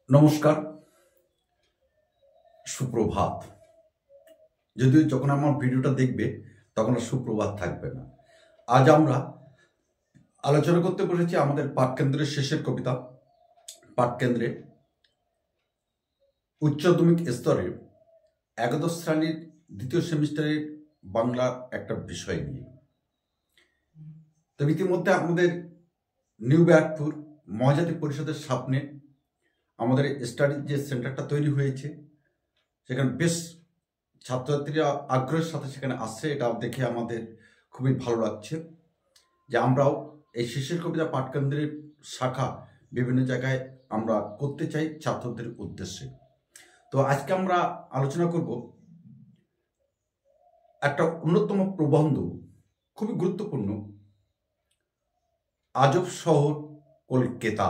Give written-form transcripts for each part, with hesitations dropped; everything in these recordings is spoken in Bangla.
নমস্কার, সুপ্রভাত। যদিও যখন আমার ভিডিওটা দেখবে তখন আর সুপ্রভাত থাকবে না। আজ আমরা আলোচনা করতে বসেছি আমাদের পাঠকেন্দ্রের শেষের কবিতা। পাঠকেন্দ্রে উচ্চ মাধ্যমিক স্তরে একাদশ শ্রেণীর দ্বিতীয় সেমিস্টারের বাংলা একটা বিষয় নিয়ে। তবে ইতিমধ্যে আমাদের নিউ ব্যারাকপুর মহাজাতি পরিষদের সামনে আমাদের স্টাডি যে সেন্টারটা তৈরি হয়েছে, সেখানে বেশ ছাত্রছাত্রীরা আগ্রহের সাথে সেখানে আসছে। এটা দেখে আমাদের খুবই ভালো লাগছে যে আমরাও এই শিশির কবিতা পাঠকেন্দ্রের শাখা বিভিন্ন জায়গায় আমরা করতে চাই ছাত্রদের উদ্দেশ্যে। তো আজকে আমরা আলোচনা করব একটা অন্যতম প্রবন্ধ, খুবই গুরুত্বপূর্ণ, আজব শহর কলকাতা,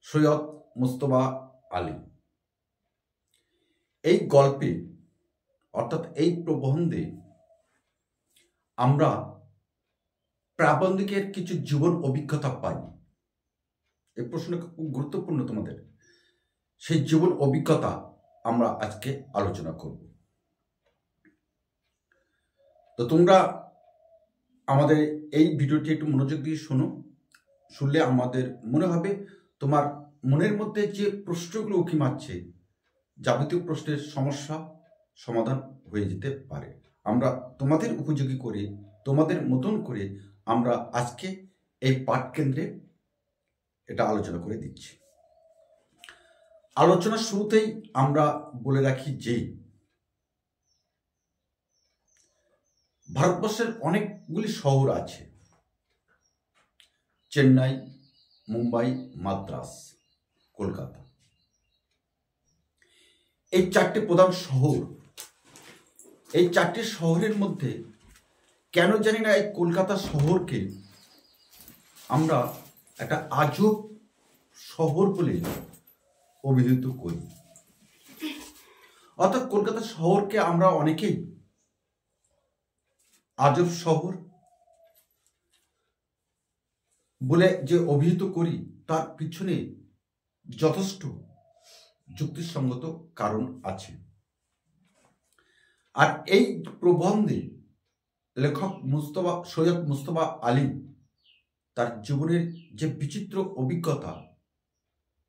সৈয়দ মুস্তফা আলী। এই গল্পে অর্থাৎ এই প্রবন্ধে আমরা প্রাবন্ধিকের কিছু জীবন অভিজ্ঞতা পাই। এই প্রশ্নটা খুব গুরুত্বপূর্ণ তোমাদের। সেই জীবন অভিজ্ঞতা আমরা আজকে আলোচনা করব। তো তোমরা আমাদের এই ভিডিওটি একটু মনোযোগ দিয়ে শোনো। শুনলে আমাদের মনে হবে তোমার মনের মধ্যে যে প্রশ্নগুলো উঁকি মারছে, যাবতীয় প্রশ্নের সমস্যা সমাধান হয়ে যেতে পারে। আমরা তোমাদের উপযোগী করে, তোমাদের মতন করে আমরা আজকে এই পাঠকেন্দ্রে এটা আলোচনা করে দিচ্ছি। আলোচনার শুরুতেই আমরা বলে রাখি যে ভারতবর্ষের অনেকগুলি শহর আছে, চেন্নাই, মুম্বাই, মাদ্রাস, কলকাতা। এই চারটি প্রধান শহর। এই চারটি শহরের মধ্যে কেন জানি না এই কলকাতা শহরকে আমরা একটা আজব শহর বলে অভিহিত করি। অর্থাৎ কলকাতা শহরকে আমরা অনেকেই আজব শহর বলে যে অভিহিত করি, তার পিছনে যথেষ্ট যুক্তিসঙ্গত কারণ আছে। আর এই প্রবন্ধে লেখক সৈয়দ মুস্তফা আলী তার জীবনের যে বিচিত্র অভিজ্ঞতা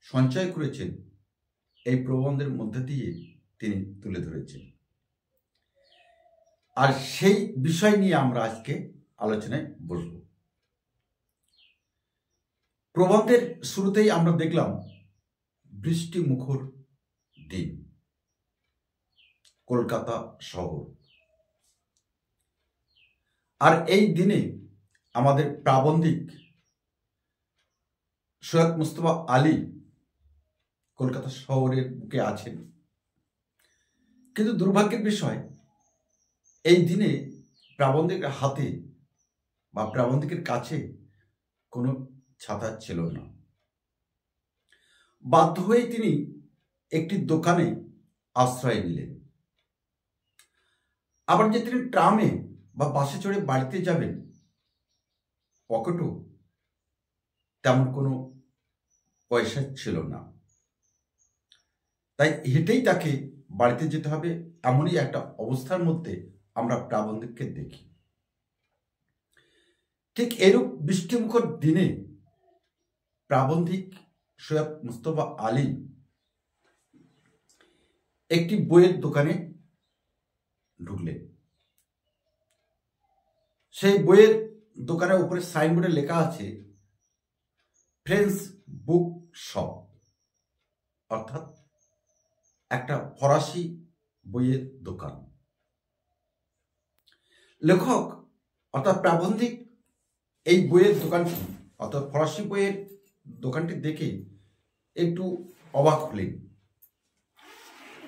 সঞ্চয় করেছেন, এই প্রবন্ধের মধ্যে দিয়ে তিনি তুলে ধরেছেন। আর সেই বিষয় নিয়ে আমরা আজকে আলোচনায় বসব। প্রবন্ধের শুরুতেই আমরা দেখলাম বৃষ্টি মুখর দিন, কলকাতা শহর। আর এই দিনে আমাদের প্রাবন্ধিক সৈয়দ মুস্তফা আলী কলকাতা শহরের বুকে আছেন। কিন্তু দুর্ভাগ্যের বিষয়, এই দিনে প্রাবন্ধিকের হাতে বা প্রাবন্ধিকের কাছে কোনো ছাতা ছিল না। বাধ্য হয়ে তিনি একটি দোকানে আশ্রয় নিলেন। আবার যে তিনি ট্রামে বা বাসে চড়ে বাড়িতে যাবেন, পকেটও তেমন কোনো পয়সা ছিল না। তাই হেঁটেই তাকে বাড়িতে যেতে হবে, এমনই একটা অবস্থার মধ্যে আমরা প্রাবন্ধিককে দেখি। ঠিক এরূপ বৃষ্টিমুখর দিনে প্রাবন্ধিক সৈয়দ মুস্তফা আলী একটি বইয়ের দোকানে ঢুকলেন। সেই বইয়ের দোকানের উপরে সাইনবোর্ডে লেখা আছে ফ্রেন্স বুক শপ, অর্থাৎ একটা ফরাসি বইয়ের দোকান। লেখক অর্থাৎ প্রাবন্ধিক এই বইয়ের দোকানটি অর্থাৎ ফরাসি বইয়ের দোকানটি দেখে একটু অবাক হলেন।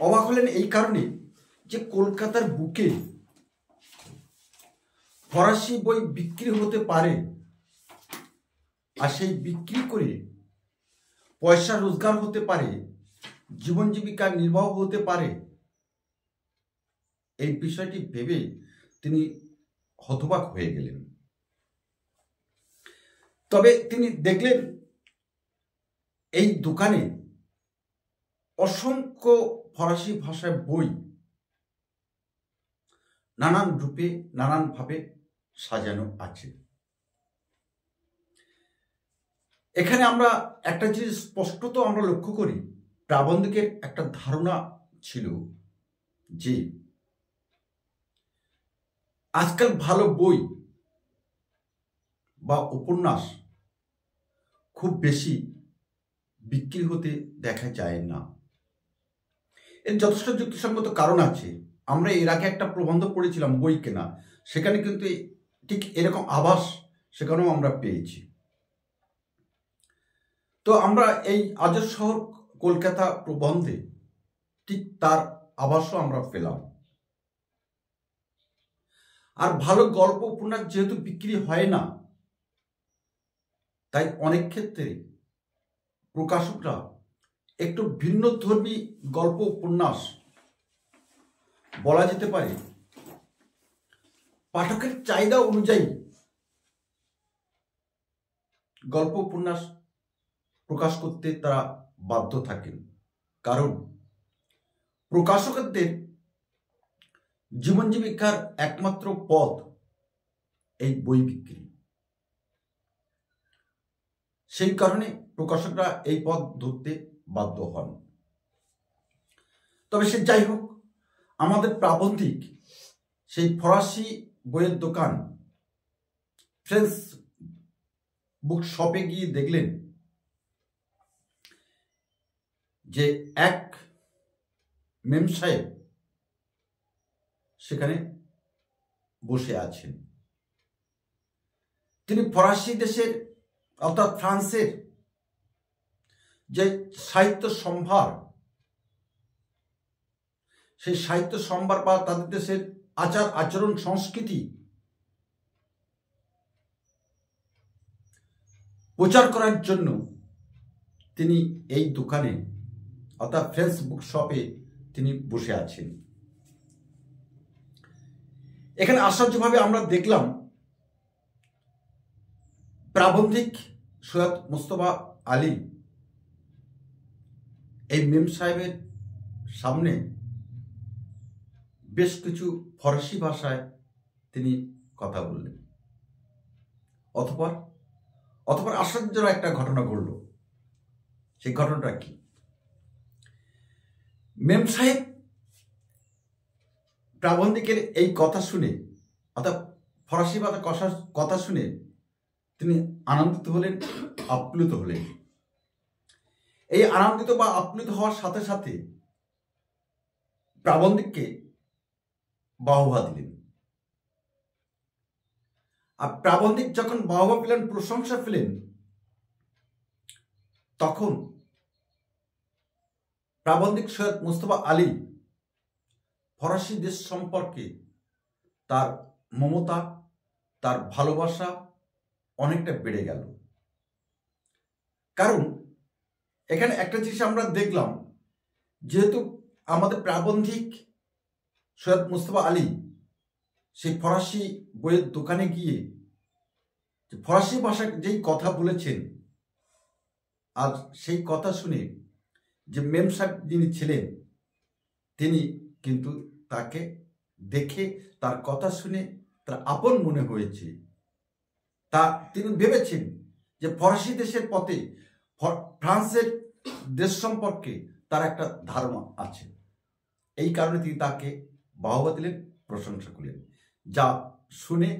অবাক হলেন এই কারণে যে কলকাতার বুকে ফরাসি বই বিক্রি হতে পারে, আর সেই বিক্রি করে পয়সা রোজগার হতে পারে, জীবন জীবিকা নির্বাহ হতে পারে। এই বিষয়টি ভেবে তিনি হতবাক হয়ে গেলেন। তবে তিনি দেখলেন এই দোকানে অসংখ্য ফরাসি ভাষায় বই নানান রূপে নানানভাবে সাজানো আছে। এখানে আমরা একটা জিনিস স্পষ্টত আমরা লক্ষ্য করি, প্রাবন্ধিকের একটা ধারণা ছিল যে আজকাল ভালো বই বা উপন্যাস খুব বেশি বিক্রি হতে দেখা যায় না। এর যথেষ্ট যুক্তিসঙ্গত কারণ আছে। আমরা এর আগে একটা প্রবন্ধ পড়েছিলাম বই কেনা, সেখানে কিন্তু ঠিক এরকম আভাস সেখানেও আমরা পেয়েছি। তো আমরা এই আজব শহর কলকাতা প্রবন্ধে ঠিক তার আভাসও আমরা পেলাম। আর ভালো গল্প উপন্যাস যেহেতু বিক্রি হয় না, তাই অনেক ক্ষেত্রে প্রকাশকরা একটু ভিন্নধর্মী গল্প উপন্যাস, বলা যেতে পারে পাঠকের চাহিদা অনুযায়ী গল্প উপন্যাস প্রকাশ করতে তারা বাধ্য থাকেন। কারণ প্রকাশকদের জীবন জীবিকার একমাত্র পথ এই বই বিক্রি। সেই কারণে প্রকাশকরা এই পথ ধরতে বাধ্য হন। তবে সে যাই হোক, আমাদের প্রাবন্ধিক সেই ফরাসি বইয়ের দোকান ফ্রেন্স বুক শপে গিয়ে দেখলেন যে এক মেম সাহেব সেখানে বসে আছেন। তিনি ফরাসি দেশের অর্থাৎ ফ্রান্সের যে সাহিত্য সম্ভার, সেই সাহিত্য সম্ভার বা তাদের দেশের আচার আচরণ সংস্কৃতি প্রচার করার জন্য তিনি এই দোকানে অর্থাৎ ফ্রেন্স বুক শপে তিনি বসে আছেন। এখানে আশ্চর্যভাবে আমরা দেখলাম প্রাবন্ধিক সৈয়দ মুস্তফা আলী এই মেম সাহেবের সামনে বেশ কিছু ফরাসি ভাষায় তিনি কথা বললেন। অতঃপর আশ্চর্যজনক একটা ঘটনা ঘটল। সেই ঘটনাটা কি? মেম সাহেব প্রাবন্ধিকের এই কথা শুনে অর্থাৎ ফরাসি ভাষার কথা শুনে তিনি আনন্দিত হলেন, আপ্লুত হলেন। এই আনন্দিত বা আপ্লুত হওয়ার সাথে সাথে প্রাবন্ধিককে বাহবা দিলেন। আর প্রাবন্ধিক যখন বাহবা পেলেন, প্রশংসা পেলেন, তখন প্রাবন্ধিক সৈয়দ মুস্তফা আলী ফরাসি দেশ সম্পর্কে তার মমতা, তার ভালোবাসা অনেকটা বেড়ে গেল। কারণ এখানে একটা জিনিস আমরা দেখলাম, যেহেতু আমাদের প্রাবন্ধিক সৈয়দ মুস্তফা আলী সেই ফরাসি বইয়ের দোকানে গিয়ে ফরাসি ভাষায় যেই কথা বলেছেন, আর সেই কথা শুনে যে মেম সাহেব যিনি ছিলেন, তিনি কিন্তু তাকে দেখে তার কথা শুনে তার আপন মনে হয়েছে। তা তিনি ভেবেছেন যে ফরাসি দেশের পথে ফ্রান্সের দেশ সম্পর্কে তার একটা ধারণা আছে। এই কারণে তিনি তাকে বাহবা দিলেন, প্রশংসা করলেন। যা শুনে,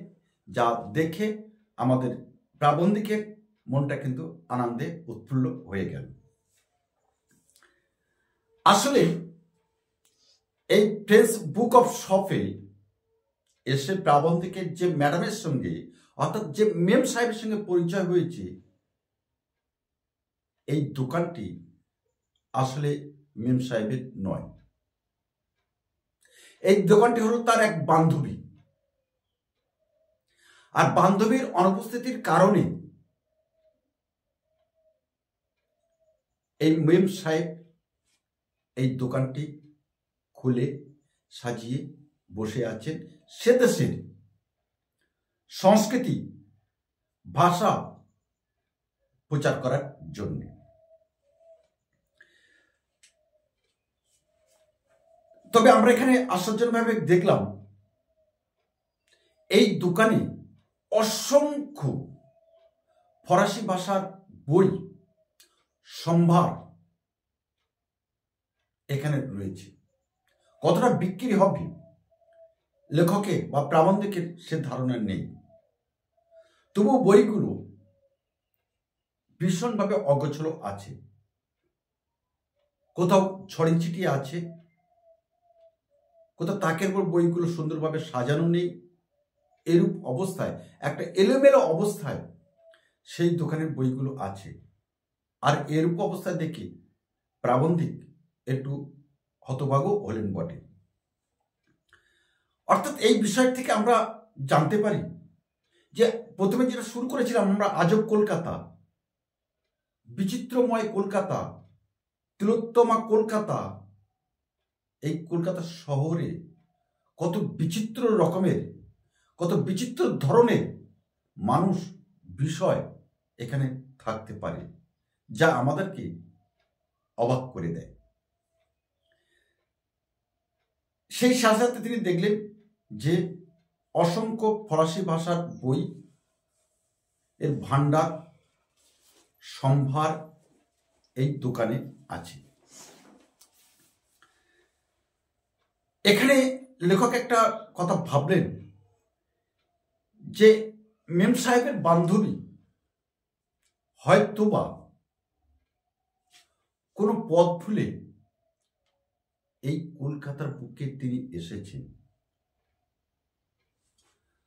যা দেখে আমাদের প্রাবন্ধিকের মনটা কিন্তু আনন্দে উৎফুল্ল হয়ে গেল। আসলে এই ফ্রেন্স বুক অফ শপে এসে প্রাবন্ধিকের যে ম্যাডামের সঙ্গে অর্থাৎ যে মেম সাহেবের সঙ্গে পরিচয় হয়েছে, এই দোকানটি আসলে মেম সাহেবের নয়। এই দোকানটি হলো তার এক বান্ধবী। আর বান্ধবীর অনুপস্থিতির কারণে এই মেম সাহেব এই দোকানটি খুলে সাজিয়ে বসে আছেন সে দেশের সংস্কৃতি, ভাষা প্রচার করার জন্য। তবে আমরা এখানে আশ্চর্যভাবে দেখলাম এই দোকানে অসংখ্য ফরাসি ভাষার বই সম্ভার এখানে রয়েছে। কতটা বিক্রি হবে লেখকের বা প্রাবন্ধিকের সে ধারণা নেই, তবু বইগুলো ভীষণভাবে অগোছালো আছে, কোথাও ছড়িয়ে ছিটিয়ে আছে, কোথাও তাকের উপর বইগুলো সুন্দরভাবে সাজানো নেই। এরূপ অবস্থায়, একটা এলোমেলো অবস্থায় সেই দোকানের বইগুলো আছে। আর এরূপ অবস্থায় দেখে প্রাবন্ধিক একটু হতভাগ্য হলেন বটে। অর্থাৎ এই বিষয় থেকে আমরা জানতে পারি যে প্রথমে যেটা শুরু করেছিলাম আমরা, আজব কলকাতা, বিচিত্রময় কলকাতা, তিলোত্তমা কলকাতা, এই কলকাতা শহরে কত বিচিত্র রকমের, কত বিচিত্র ধরনের মানুষ, বিষয় এখানে থাকতে পারে, যা আমাদেরকে অবাক করে দেয়। সেই সাথে সাথে তিনি দেখলেন যে অসংখ্য ফরাসি ভাষার বই এর ভান্ডার সম্ভার এই দোকানে আছে। এখানে লেখক একটা কথা ভাবলেন যে মেম সাহেবের বান্ধবী হয়তোবা কোনো পথ ভুলে এই কলকাতার বুকে তিনি এসেছেন।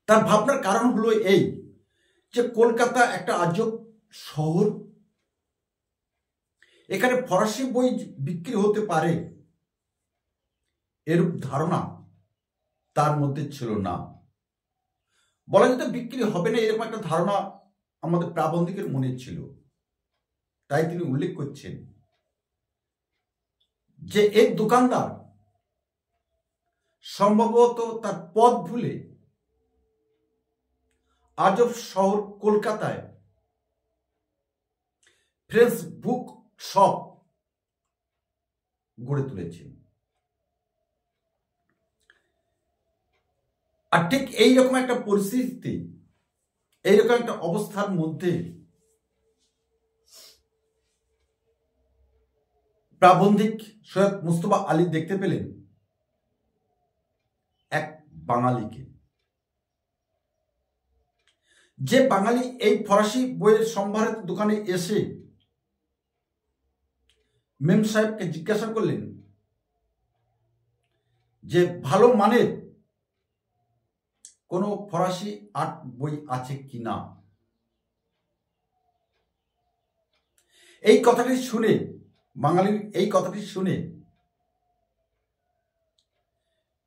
তার ভাবনার কারণ হলো এই যে কলকাতা একটা আজব শহর, এখানে ফরাসি বই বিক্রি হতে পারে এরূপ ধারণা তার মধ্যে ছিল না। বলা যেত বিক্রি হবে না এরকম একটা ধারণা আমাদের প্রাবন্ধিকের মনে ছিল। তাই তিনি উল্লেখ করছেন যে এই দোকানদার সম্ভবত তার পথ ভুলে আজব শহর কলকাতায় ফ্রেঞ্চ বুক শপ গড়ে তুলেছেন। আর ঠিক এইরকম একটা পরিস্থিতিতে, এইরকম একটা অবস্থার মধ্যে প্রাবন্ধিক সৈয়দ মুস্তফা আলী দেখতে পেলেন এক বাঙালিকে, যে বাঙালি এই ফরাসি বইয়ের সম্ভারের দোকানে এসে মেম সাহেবকে জিজ্ঞাসা করলেন যে ভালো মানের কোনো ফরাসি আর্ট বই আছে কিনা। এই কথাটি শুনে, বাঙালির এই কথাটি শুনে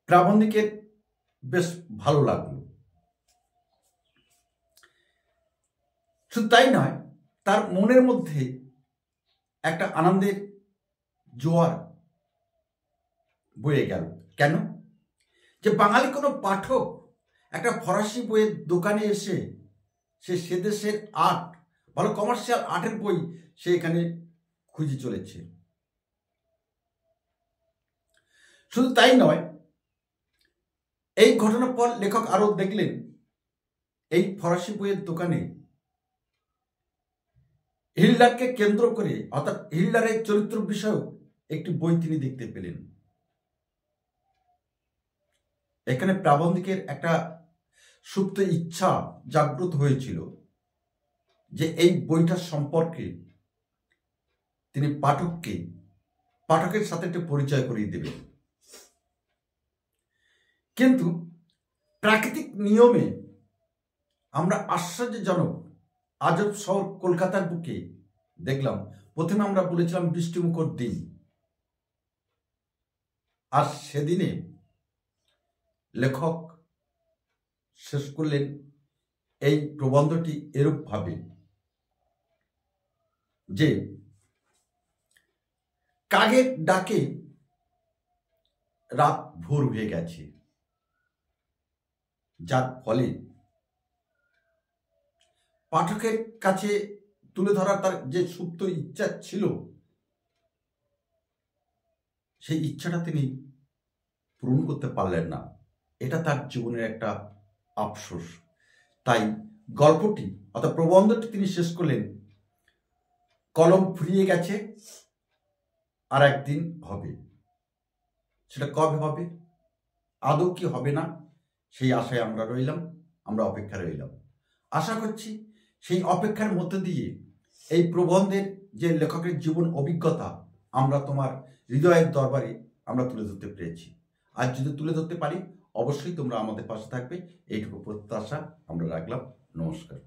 প্রাবন্ধিকের বেশ ভালো লাগলো। শুধু তাই নয়, তার মনের মধ্যে একটা আনন্দের জোয়ার বয়ে গেল। কেন? যে বাঙালি কোনো পাঠক একটা ফরাসি বইয়ের দোকানে এসে সে দেশের আর্ট, ভালো কমার্শিয়াল আর্টের বই সে এখানে খুঁজে চলেছে। শুধু তাই নয়, এই ঘটনার পর লেখক আরো দেখলেন এই ফরাসি বইয়ের দোকানে হিটলারকে কেন্দ্র করে, অর্থাৎ হিটলারের চরিত্র বিষয়ক একটি বই তিনি দেখতে পেলেন। এখানে প্রাবন্ধিকের একটা সুপ্ত ইচ্ছা জাগ্রত হয়েছিল যে এই বইটার সম্পর্কে তিনি পাঠকের সাথে একটু পরিচয় করিয়ে দেবেন। কিন্তু প্রাকৃতিক নিয়মে আমরা আশ্চর্যজনক আজব শহর কলকাতার বুকে দেখলাম। প্রথমে আমরা বলেছিলাম বৃষ্টিমুখর দিন, আর সেদিনে লেখক শেষ করলেন এই প্রবন্ধটি এরূপ ভাবে যে কাকের ডাকে রাত ভোর হয়ে গেছে, যার ফলে পাঠকের কাছে তুলে ধরার তার যে সুপ্ত ইচ্ছা ছিল, সেই ইচ্ছাটা তিনি পূরণ করতে পারলেন না, এটা তার জীবনের একটা আফসোস। তাই গল্পটি অর্থাৎ প্রবন্ধটি তিনি শেষ করলেন, কলম ফুরিয়ে গেছে, আর একদিন হবে। সেটা কবে হবে, আদৌ কি হবে না, সেই আশায় আমরা রইলাম, আমরা অপেক্ষা রইলাম। আশা করছি সেই অপেক্ষার মধ্যে দিয়ে এই প্রবন্ধের যে লেখকের জীবন অভিজ্ঞতা আমরা তোমার হৃদয়ের দরবারে আমরা তুলে ধরতে পেরেছি। আর যদি তুলে ধরতে পারি, অবশ্যই তোমরা আমাদের পাশে থাকবে, এইটুকু প্রত্যাশা আমরা রাখলাম। নমস্কার।